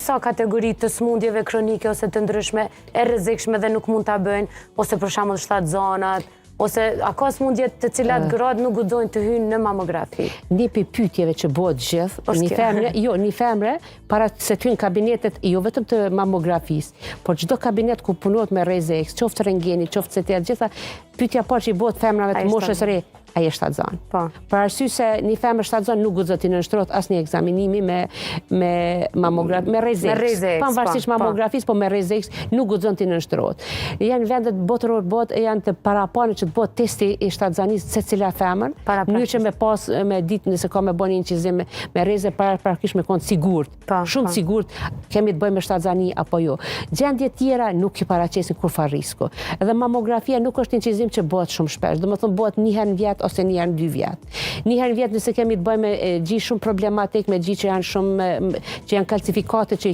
disa kategori të smundjeve kronike ose të ndryshme e rrezikshme dhe nuk mund ta bëjnë, ose për shembull shtatzonat, ose a ka smundje të cilat gratë nuk guxojnë të hyjnë në mamografi? Një pyetjeve që bëhet gjithë, një femre para se të hyjnë në kabinetet jo vetëm të mamografisë, por çdo kabinet ku punohet me rrezë X, qoftë rentgeni, qoftë CT, gjitha pyetja parë që i bëhet femrave të moshës së re, ai është shtatzon. Për arsye se një femër shtatzon nuk guxon të nënshtrohet asnjë ekzaminimi me mamografi, me rrezë X. Pavarësisht mamografisë, po me rrezë X nuk guxon të nënshtrohet. Janë vendet botëror janë të parapanë që të bëhet testi i shtatzonisë secila femër, në mënyrë që me ditë nëse ka me bën incizim me rrezë paraprakisht me kon sigurt, shumë sigurt kemi të bëjmë me shtatzoni apo jo. Gjendje tjera nuk i paraqesin kurrë risku. Edhe mamografia nuk është incizim që bëhet shumë shpesh, domethënë bëhet një herë në vjet ose një herë në 2 vjet. Një herë në vjet nëse kemi të bëjmë me gjë shumë problematik, me gjë që janë shumë që janë kalcifikate që